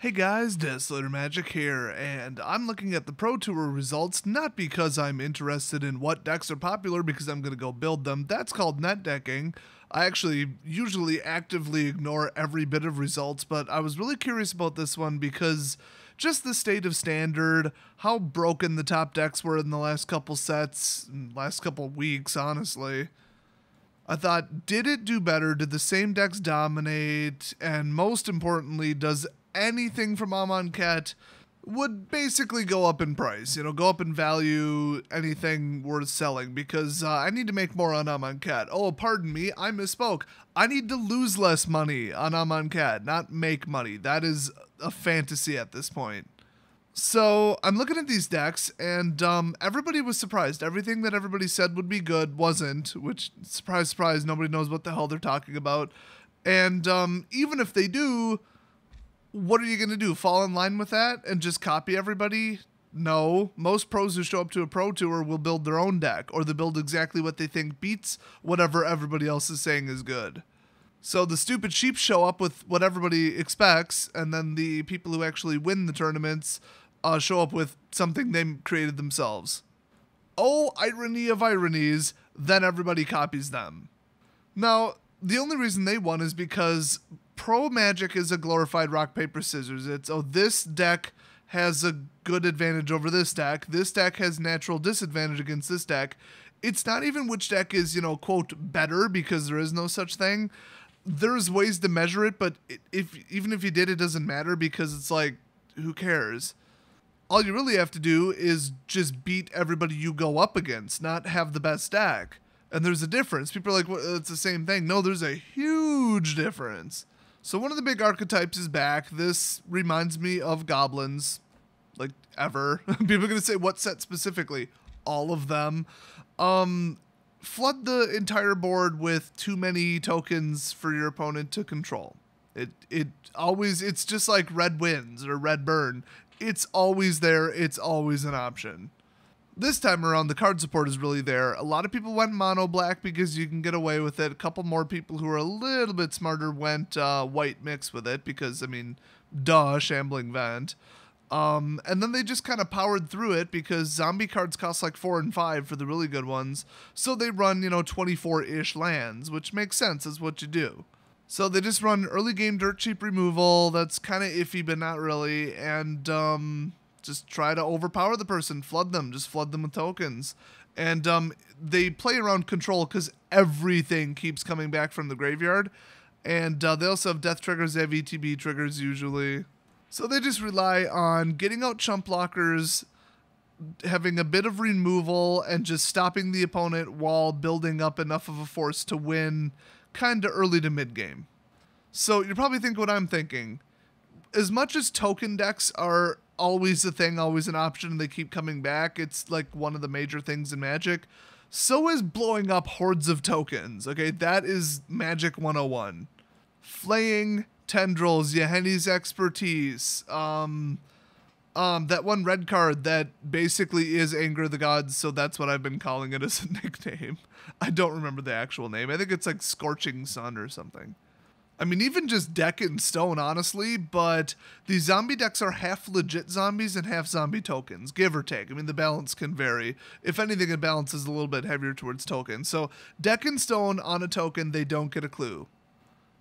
Hey guys, Desolator Magic here, and I'm looking at the Pro Tour results not because I'm interested in what decks are popular because I'm going to go build them. That's called net decking. I actually usually actively ignore every bit of results, but I was really curious about this one because just the state of Standard, how broken the top decks were in the last couple sets, last couple weeks, honestly. I thought, did it do better? Did the same decks dominate? And most importantly, does anything from Amonkhet would basically go up in price, go up in value, anything worth selling, because I need to make more on Amonkhet. Oh, pardon me, I misspoke. I need to lose less money on Amonkhet, not make money. That is a fantasy at this point. So I'm looking at these decks, and everybody was surprised. Everything that everybody said would be good wasn't, which, surprise, surprise, nobody knows what the hell they're talking about. And even if they do, what are you going to do? Fall in line with that and just copy everybody? No. Most pros who show up to a pro tour will build their own deck, or they'll build exactly what they think beats whatever everybody else is saying is good. So the stupid sheep show up with what everybody expects, and then the people who actually win the tournaments show up with something they created themselves. Oh, irony of ironies, then everybody copies them. Now, the only reason they won is because Pro Magic is a glorified rock, paper, scissors. It's, oh, this deck has a good advantage over this deck has natural disadvantage against this deck. It's not even which deck is, quote, better, because there is no such thing. There's ways to measure it, but even if you did, it doesn't matter, because it's like, who cares? All you really have to do is just beat everybody you go up against, not have the best deck. And there's a difference. People are like, well, it's the same thing. No, there's a huge difference. So one of the big archetypes is back. This reminds me of goblins, like, ever. People are going to say, what set specifically? All of them. Flood the entire board with too many tokens for your opponent to control. It's just like red wins or red burn. It's always there. It's always an option. This time around, the card support is really there. A lot of people went mono black because you can get away with it. A couple more people who are a little bit smarter went white mix with it because, duh, Shambling Vent. And then they just kind of powered through it because zombie cards cost like 4 and 5 for the really good ones. So they run, 24-ish lands, which makes sense, is what you do. So they just run early game dirt cheap removal. That's kind of iffy, but not really. And just try to overpower the person, flood them, just flood them with tokens. And they play around control because everything keeps coming back from the graveyard. And they also have death triggers, they have ETB triggers usually. So they just rely on getting out chump blockers, having a bit of removal, and just stopping the opponent while building up enough of a force to win kind of early to mid game. So you're probably thinking what I'm thinking. As much as token decks are always a thing, always an option, and they keep coming back, it's like one of the major things in Magic, so is blowing up hordes of tokens. Okay, that is Magic 101. Flaying tendrils, Yeheni's expertise, that one red card that basically is Anger of the Gods, so that's what I've been calling it as a nickname. I don't remember the actual name. I think it's like Scorching Sun or something. Even just deck and stone, honestly, but these zombie decks are half legit zombies and half zombie tokens, give or take. The balance can vary. If anything, the balance is a little bit heavier towards tokens. So deck and stone on a token, they don't get a clue.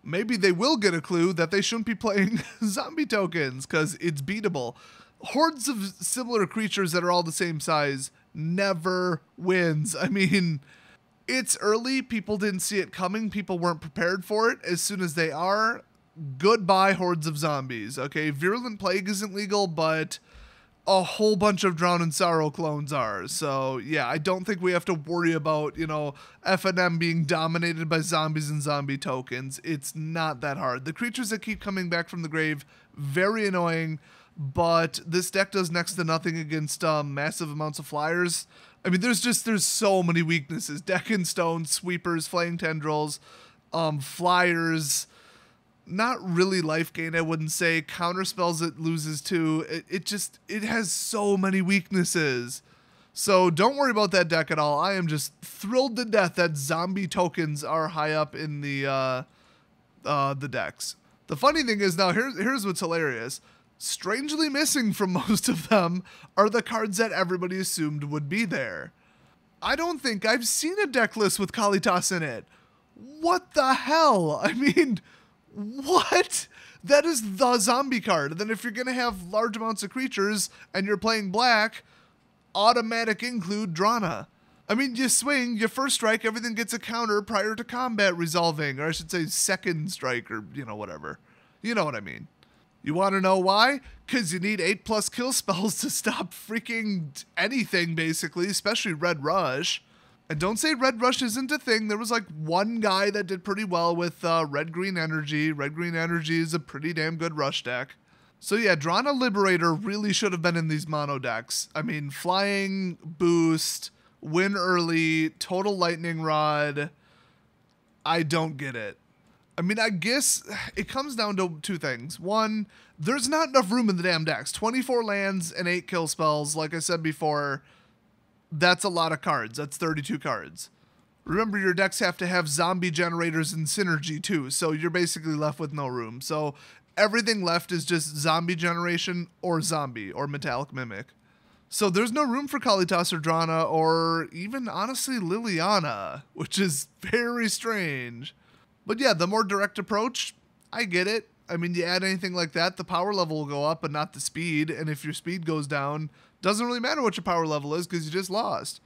Maybe they will get a clue that they shouldn't be playing zombie tokens because it's beatable. Hordes of similar creatures that are all the same size never wins. It's early. People didn't see it coming. People weren't prepared for it. As soon as they are, goodbye hordes of zombies. Okay, Virulent Plague isn't legal, but a whole bunch of Drown in Sorrow clones are. So yeah, I don't think we have to worry about, FNM being dominated by zombies and zombie tokens. It's not that hard. The creatures that keep coming back from the grave, very annoying, but this deck does next to nothing against massive amounts of flyers. There's so many weaknesses. Deck and stone, sweepers, flaying tendrils, flyers, not really life gain, I wouldn't say. Counter spells it loses to. It has so many weaknesses. So don't worry about that deck at all. I am just thrilled to death that zombie tokens are high up in the decks. The funny thing is now, here's what's hilarious. Strangely missing from most of them are the cards that everybody assumed would be there. I don't think I've seen a deck list with Kalitas in it. What the hell? I mean, what? That is the zombie card. Then if you're going to have large amounts of creatures and you're playing black, automatic include Drana. I mean, you swing, you first strike, everything gets a counter prior to combat resolving, or I should say second strike, or, whatever. You know what I mean. You want to know why? Because you need 8+ kill spells to stop freaking anything, basically, especially Red Rush. And don't say Red Rush isn't a thing. There was like one guy that did pretty well with Red-Green Energy. Red-Green Energy is a pretty damn good rush deck. So yeah, Drana Liberator really should have been in these mono decks. I mean, Flying, Boost, Win Early, Total Lightning Rod. I don't get it. I mean, I guess it comes down to two things. One, there's not enough room in the damn decks. 24 lands and 8 kill spells. Like I said before, that's a lot of cards. That's 32 cards. Remember, your decks have to have zombie generators and synergy too, so you're basically left with no room. So everything left is just zombie generation or zombie or metallic mimic. So there's no room for Kalitas or Drana or even, honestly, Liliana, which is very strange. But yeah, the more direct approach, I get it. I mean, you add anything like that, the power level will go up, but not the speed. And if your speed goes down, doesn't really matter what your power level is because you just lost.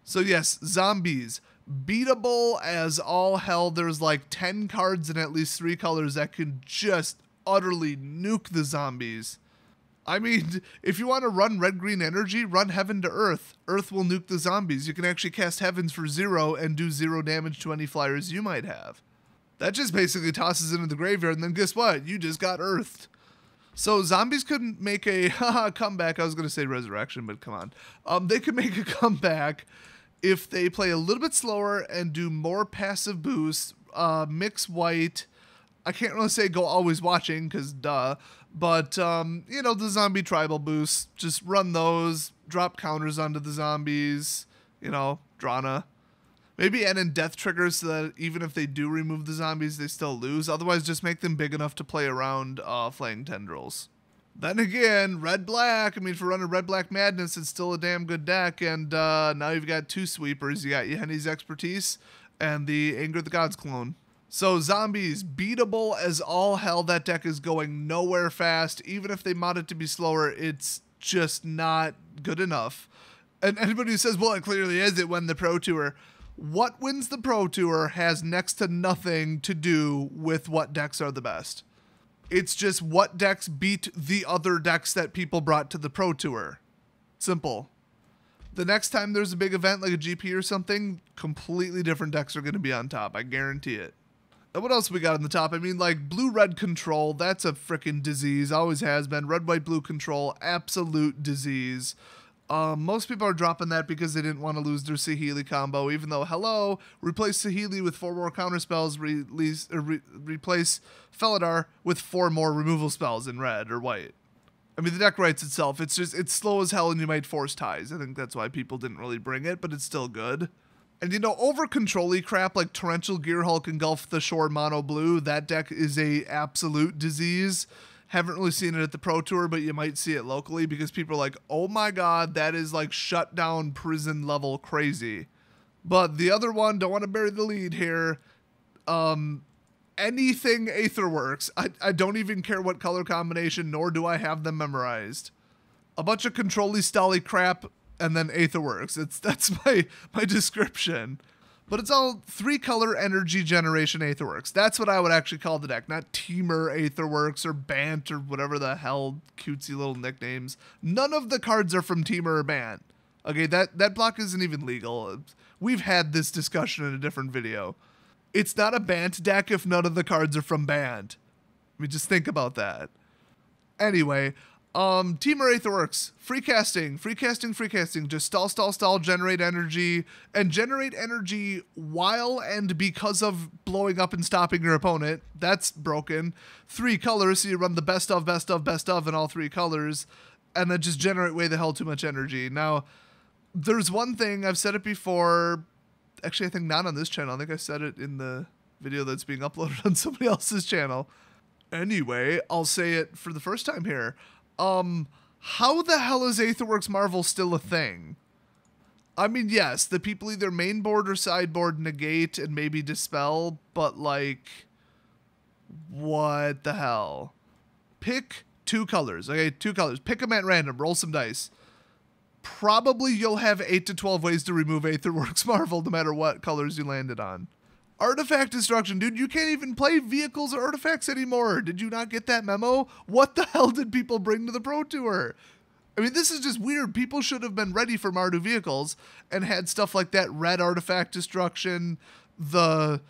So yes, zombies. Beatable as all hell. There's like 10 cards in at least 3 colors that can just utterly nuke the zombies. I mean, if you want to run Red-Green Energy, run Heaven to Earth. Earth will nuke the zombies. You can actually cast Heavens for 0 and do 0 damage to any flyers you might have. That just basically tosses into the graveyard, and then guess what? You just got earthed. So zombies couldn't make a comeback. I was going to say resurrection, but come on. They could make a comeback if they play a little bit slower and do more passive boosts, mix white. I can't really say go always watching, because duh. But, the zombie tribal boosts, just run those, drop counters onto the zombies, Drana. Maybe add in death triggers so that even if they do remove the zombies, they still lose. Otherwise, just make them big enough to play around Flaying Tendrils. Then again, Red-Black. I mean, for running Red-Black Madness, it's still a damn good deck. And now you've got 2 sweepers. You got Yenne's Expertise and the Anger of the Gods clone. So zombies, beatable as all hell. That deck is going nowhere fast. Even if they mod it to be slower, it's just not good enough. And anybody who says, well, it clearly is, it won the Pro Tour. What wins the Pro Tour has next to nothing to do with what decks are the best. It's just what decks beat the other decks that people brought to the Pro Tour. Simple. The next time there's a big event like a GP or something, completely different decks are going to be on top. I guarantee it. And what else we got on the top? I mean, like blue-red control, that's a freaking disease. Always has been. Red-white-blue control, absolute disease. Most people are dropping that because they didn't want to lose their Saheeli combo, even though, hello, replace Saheeli with 4 more counter spells, replace Felidar with 4 more removal spells in red or white. I mean, the deck writes itself. It's slow as hell and you might force ties. I think that's why people didn't really bring it, but it's still good. And over control-y crap like Torrential Gearhulk Engulf the Shore Mono Blue, that deck is a absolute disease. Haven't really seen it at the Pro Tour, but you might see it locally because people are like, oh my god, that is like shut down prison level crazy. But the other one, don't want to bury the lead here, anything Aetherworks. I don't even care what color combination, nor do I have them memorized. A bunch of control-y, stally crap, and then Aetherworks. That's my description. But it's all 3-color energy generation Aetherworks. That's what I would actually call the deck, not Teamer Aetherworks or Bant or whatever the hell cutesy little nicknames. None of the cards are from Teamer or Bant. Okay, that block isn't even legal. We've had this discussion in a different video. It's not a Bant deck if none of the cards are from Bant. I mean, just think about that. Anyway, Teamer Aetherworks, free casting, just stall, generate energy, and generate energy while and because of blowing up and stopping your opponent. That's broken. 3 colors, so you run the best of in all 3 colors, and then just generate way the hell too much energy. Now, there's one thing, I've said it before, actually I think not on this channel, I think I said it in the video that's being uploaded on somebody else's channel. Anyway, I'll say it for the first time here. How the hell is Aetherworks Marvel still a thing? I mean, yes, the people either mainboard or sideboard negate and maybe dispel, but like, what the hell? Pick 2 colors. Okay, 2 colors. Pick them at random. Roll some dice. Probably you'll have 8 to 12 ways to remove Aetherworks Marvel no matter what colors you landed on. Artifact destruction. Dude, you can't even play vehicles or artifacts anymore. Did you not get that memo? What the hell did people bring to the Pro Tour? I mean, this is just weird. People should have been ready for Mardu vehicles and had stuff like that red artifact destruction, the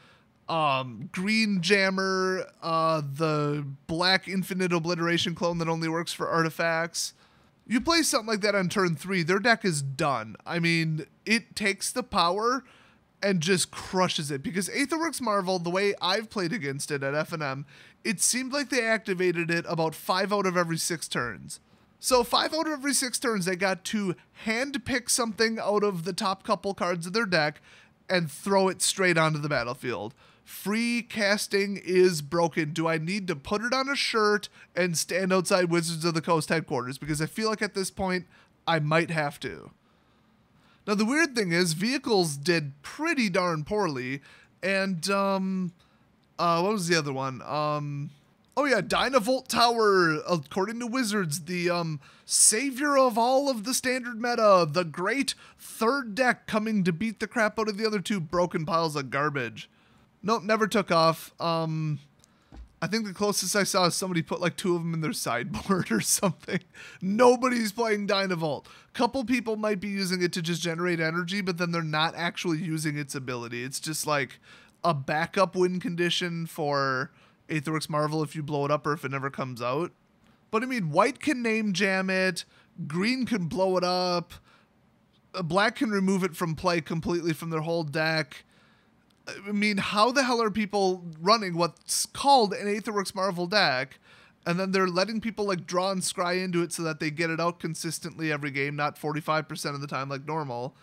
green jammer, the black infinite obliteration clone that only works for artifacts. You play something like that on turn 3, their deck is done. I mean, it takes the power and just crushes it, because Aetherworks Marvel, the way I've played against it at FNM, it seemed like they activated it about 5 out of every 6 turns. So 5 out of every 6 turns, they got to handpick something out of the top couple cards of their deck and throw it straight onto the battlefield. Free casting is broken. Do I need to put it on a shirt and stand outside Wizards of the Coast headquarters? Because I feel like at this point, I might have to. Now, the weird thing is, vehicles did pretty darn poorly, and, what was the other one? Oh yeah, Dynavolt Tower, according to Wizards, the, savior of all of the standard meta, the great third deck coming to beat the crap out of the other 2 broken piles of garbage. Nope, never took off. I think the closest I saw is somebody put like 2 of them in their sideboard or something. Nobody's playing Dynavolt. Couple people might be using it to just generate energy, but then they're not actually using its ability. It's just like a backup win condition for Aetherworks Marvel if you blow it up or if it never comes out. But I mean, white can name jam it, green can blow it up, black can remove it from play completely from their whole deck. I mean, how the hell are people running what's called an Aetherworks Marvel deck, and then they're letting people like draw and scry into it so that they get it out consistently every game, not 45% of the time like normal,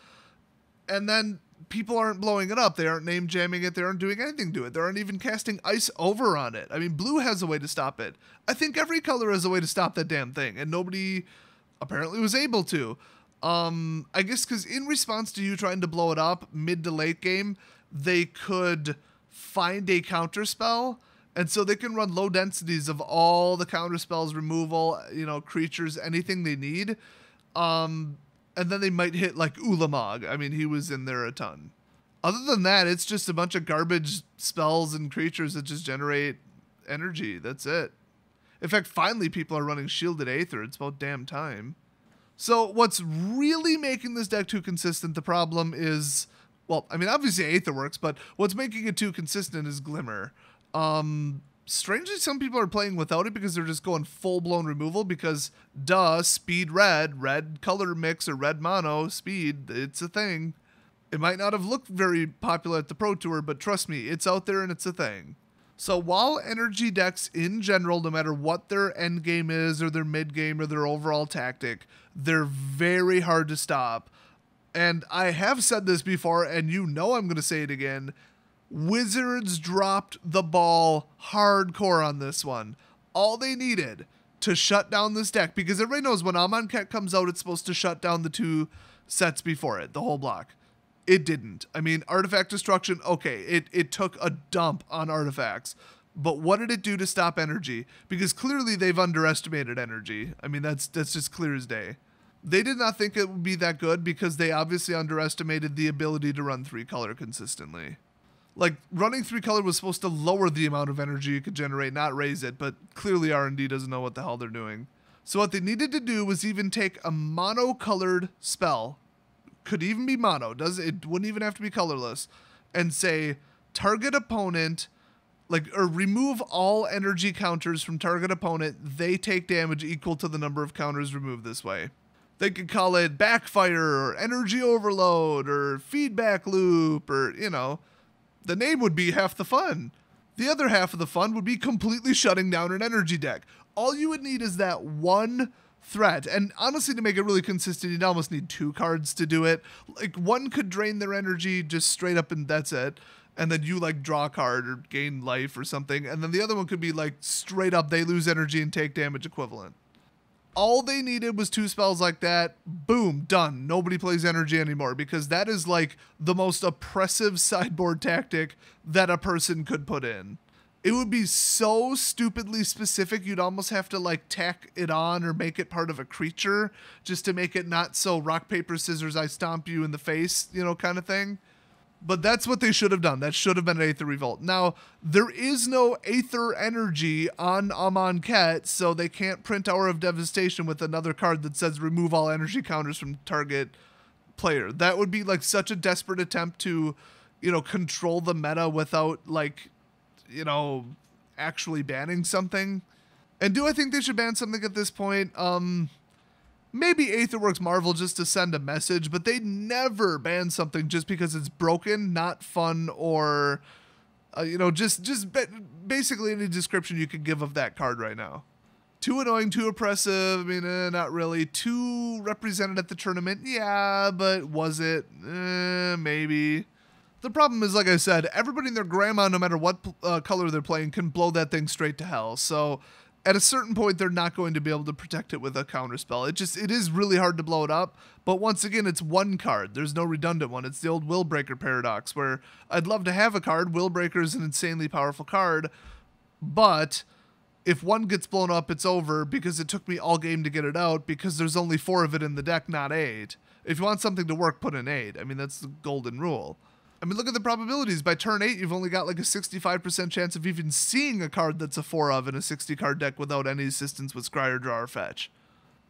and then people aren't blowing it up, they aren't name jamming it, they aren't doing anything to it, they aren't even casting Ice Over on it. I mean, blue has a way to stop it. I think every color has a way to stop that damn thing, and nobody apparently was able to. I guess because in response to you trying to blow it up mid to late game, they could find a counter spell, and so they can run low densities of all the counter spells, removal, you know, creatures, anything they need. And then they might hit like Ulamog. I mean, he was in there a ton. Other than that, it's just a bunch of garbage spells and creatures that just generate energy. That's it. In fact, finally people are running Shielded Aether. It's about damn time. So what's really making this deck too consistent, the problem is, well, I mean, obviously Aether works, but what's making it too consistent is Glimmer. Strangely, some people are playing without it because they're just going full-blown removal because, duh, speed red color mix or red mono, speed, it's a thing. It might not have looked very popular at the Pro Tour, but trust me, it's out there and it's a thing. So while energy decks in general, no matter what their end game is or their mid game or their overall tactic, they're very hard to stop. And I have said this before, and you know I'm going to say it again, Wizards dropped the ball hardcore on this one. All they needed to shut down this deck, because everybody knows when Amonkhet comes out, it's supposed to shut down the 2 sets before it, the whole block. It didn't. I mean, artifact destruction, okay, it took a dump on artifacts. But what did it do to stop energy? Because clearly they've underestimated energy. I mean, that's just clear as day. They did not think it would be that good because they obviously underestimated the ability to run 3-color consistently. Like, running 3-color was supposed to lower the amount of energy you could generate, not raise it, but clearly R&D doesn't know what the hell they're doing. So what they needed to do was even take a mono-colored spell, could even be mono, it wouldn't even have to be colorless, and say, target opponent, or remove all energy counters from target opponent, they take damage equal to the number of counters removed this way. They could call it backfire, or energy overload, or feedback loop, or, you know, the name would be half the fun. The other half of the fun would be completely shutting down an energy deck. All you would need is that one threat. And honestly, to make it really consistent, you'd almost need 2 cards to do it. Like, one could drain their energy just straight up and that's it. and then you like draw a card or gain life or something, and then the other one could be like straight up they lose energy and take damage equivalent. All they needed was 2 spells like that. Boom, done. Nobody plays energy anymore, because that is like the most oppressive sideboard tactic that a person could put in. It would be so stupidly specific, you'd almost have to like tack it on or make it part of a creature just to make it not so rock, paper, scissors, I stomp you in the face, you know, kind of thing. But that's what they should have done. That should have been an Aether Revolt. Now, there is no Aether energy on Amonkhet, so they can't print Hour of Devastation with another card that says remove all energy counters from target player. That would be like such a desperate attempt to, you know, control the meta without like, you know, actually banning something. And do I think they should ban something at this point? Maybe Aetherworks Marvel just to send a message, but they never ban something just because it's broken, not fun, or, you know, basically any description you could give of that card right now. Too annoying, too oppressive, I mean, not really. Too represented at the tournament, yeah, but was it? Maybe. The problem is, like I said, everybody and their grandma, no matter what color they're playing, can blow that thing straight to hell, so at a certain point, they're not going to be able to protect it with a counterspell. It is really hard to blow it up, but once again, it's one card. There's no redundant one. It's the old Willbreaker paradox, where I'd love to have a card. Willbreaker is an insanely powerful card, but if one gets blown up, it's over because it took me all game to get it out because there's only 4 of it in the deck, not 8. If you want something to work, put in 8. I mean, that's the golden rule. I mean, look at the probabilities. By turn 8, you've only got like a 65% chance of even seeing a card that's a 4 of in a 60-card deck without any assistance with Scry or Draw or Fetch.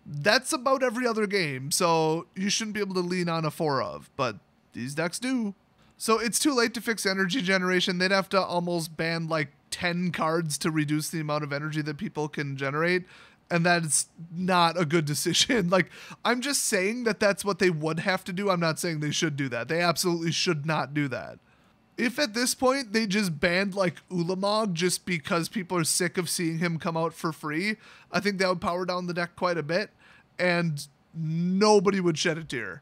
That's about every other game, so you shouldn't be able to lean on a 4 of, but these decks do. So it's too late to fix energy generation. They'd have to almost ban like 10 cards to reduce the amount of energy that people can generate, and that's not a good decision. Like, I'm just saying that that's what they would have to do. I'm not saying they should do that. They absolutely should not do that. If at this point they just banned like Ulamog just because people are sick of seeing him come out for free, I think that would power down the deck quite a bit, and nobody would shed a tear.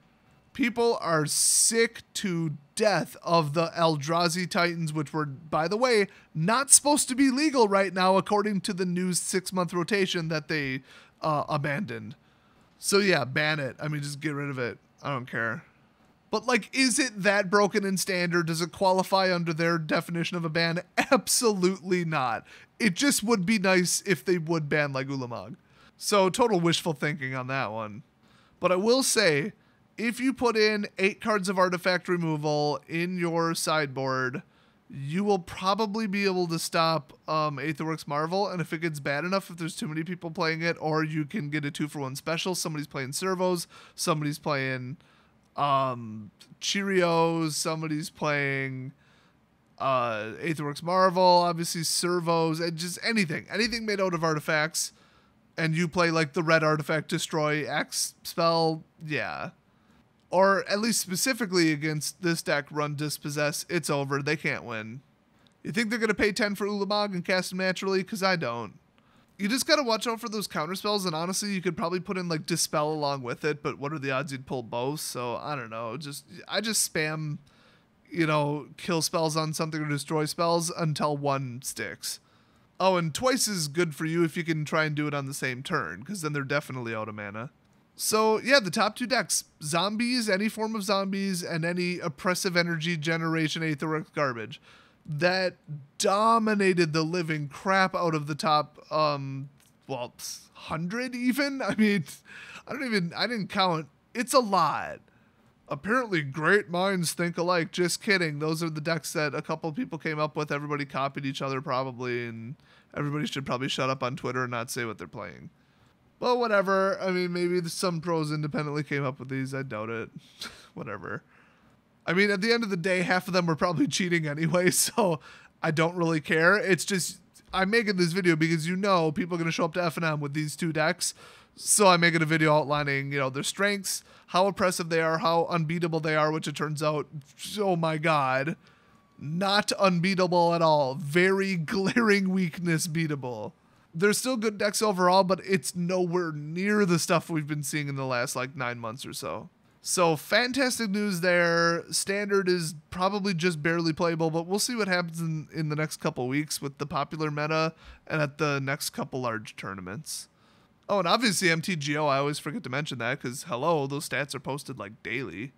People are sick to death of the Eldrazi Titans, which were, by the way, not supposed to be legal right now, according to the new 6-month rotation that they abandoned. So yeah, ban it. I mean, just get rid of it. I don't care. But like, is it that broken in standard? Does it qualify under their definition of a ban? Absolutely not. It just would be nice if they would ban like Ulamog. So total wishful thinking on that one. But I will say, if you put in 8 cards of artifact removal in your sideboard, you will probably be able to stop Aetherworks Marvel, and if it gets bad enough, if there's too many people playing it, or you can get a 2-for-1 special, somebody's playing Servos, somebody's playing Cheerios, somebody's playing Aetherworks Marvel, obviously Servos, and just anything made out of artifacts, and you play like the red artifact destroy X spell, yeah. Or at least specifically against this deck, run Dispossess, it's over. They can't win. You think they're going to pay 10 for Ulamog and cast him naturally? Because I don't. You just got to watch out for those counterspells, and honestly, you could probably put in like Dispel along with it, but what are the odds you'd pull both? So I don't know. I just spam, you know, kill spells on something or destroy spells until one sticks. Oh, and twice is good for you if you can try and do it on the same turn, because then they're definitely out of mana. So, yeah, the top 2 decks, zombies, any form of zombies, and any oppressive energy generation Aetherworks garbage. That dominated the living crap out of the top, 100 even? I mean, I didn't count. It's a lot. Apparently, great minds think alike. Just kidding. Those are the decks that a couple of people came up with. Everybody copied each other probably, and everybody should probably shut up on Twitter and not say what they're playing. Well, whatever. I mean, maybe some pros independently came up with these. I doubt it. Whatever. I mean, at the end of the day, half of them were probably cheating anyway, so I don't really care. It's just, I'm making this video because you know people are going to show up to F&M with these 2 decks, so I'm making a video outlining, you know, their strengths, how oppressive they are, how unbeatable they are, which it turns out, oh my god, not unbeatable at all. Very glaring weakness beatable. They're still good decks overall, but it's nowhere near the stuff we've been seeing in the last, like, 9 months or so. So fantastic news there. Standard is probably just barely playable, but we'll see what happens in the next couple weeks with the popular meta and at the next couple large tournaments. Oh, and obviously MTGO, I always forget to mention that because, hello, those stats are posted like daily.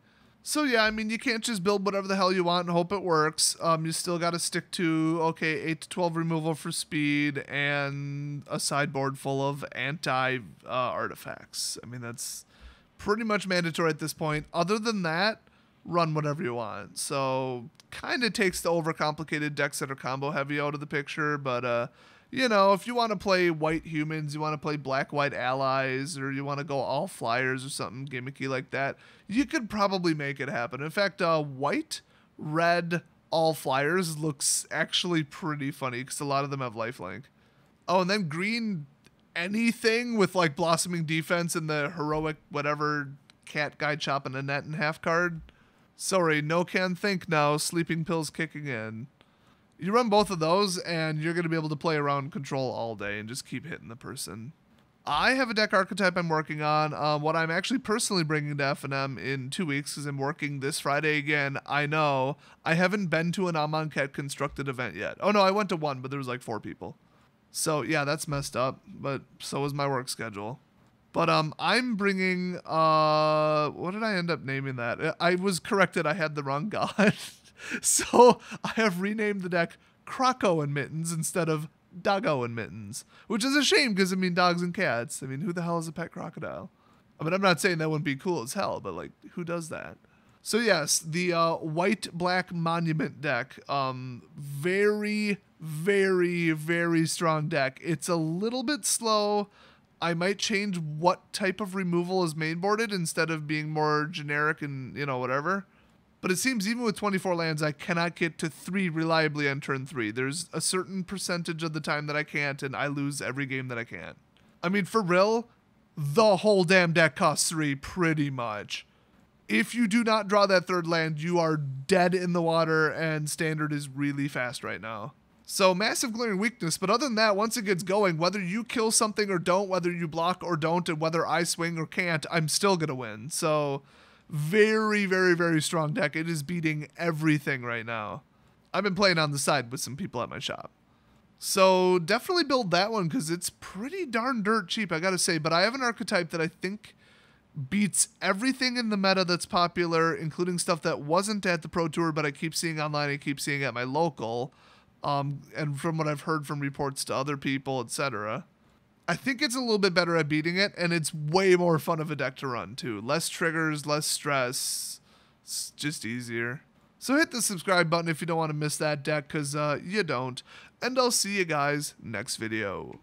So yeah, I mean, you can't just build whatever the hell you want and hope it works. You still got to stick to, okay, 8 to 12 removal for speed and a sideboard full of anti-artifacts. I mean, that's pretty much mandatory at this point. Other than that, run whatever you want. So kind of takes the overcomplicated decks that are combo heavy out of the picture, but you know, if you want to play white humans, you want to play black-white allies, or you want to go all flyers or something gimmicky like that, you could probably make it happen. In fact, white, red, all flyers looks actually pretty funny because a lot of them have lifelink. Oh, and then green, anything with like blossoming defense and the heroic whatever cat guy chopping a net in half card. Sorry, no can think now, sleeping pills kicking in. You run both of those, and you're going to be able to play around control all day and just keep hitting the person. I have a deck archetype I'm working on. What I'm actually personally bringing to FNM in 2 weeks, because I'm working this Friday again. I know. I haven't been to an Amonkhet constructed event yet. Oh, no, I went to one, but there was like 4 people. So, yeah, that's messed up, but so is my work schedule. But I'm bringing, what did I end up naming that? I was corrected. I had the wrong god. So I have renamed the deck Croco and Mittens instead of Doggo and Mittens, which is a shame because, I mean, dogs and cats. I mean, who the hell is a pet crocodile? I mean, I'm not saying that wouldn't be cool as hell, but, like, who does that? So, yes, the white-black monument deck, very, very, very strong deck. It's a little bit slow. I might change what type of removal is mainboarded instead of being more generic and, you know, whatever. But it seems even with 24 lands, I cannot get to 3 reliably on turn 3. There's a certain percentage of the time that I can't, and I lose every game that I can't. I mean, for real, the whole damn deck costs 3 pretty much. If you do not draw that 3rd land, you are dead in the water, and Standard is really fast right now. So massive glaring weakness, but other than that, once it gets going, whether you kill something or don't, whether you block or don't, and whether I swing or can't, I'm still going to win. So very, very, very strong deck. It is beating everything right now. I've been playing on the side with some people at my shop. So definitely build that one because it's pretty darn dirt cheap, I gotta say. But I have an archetype that I think beats everything in the meta that's popular, including stuff that wasn't at the Pro Tour, but I keep seeing online, I keep seeing at my local. And from what I've heard from reports to other people, etc. I think it's a little bit better at beating it, and it's way more fun of a deck to run, too. Less triggers, less stress. It's just easier. So hit the subscribe button if you don't want to miss that deck, because you don't. And I'll see you guys next video.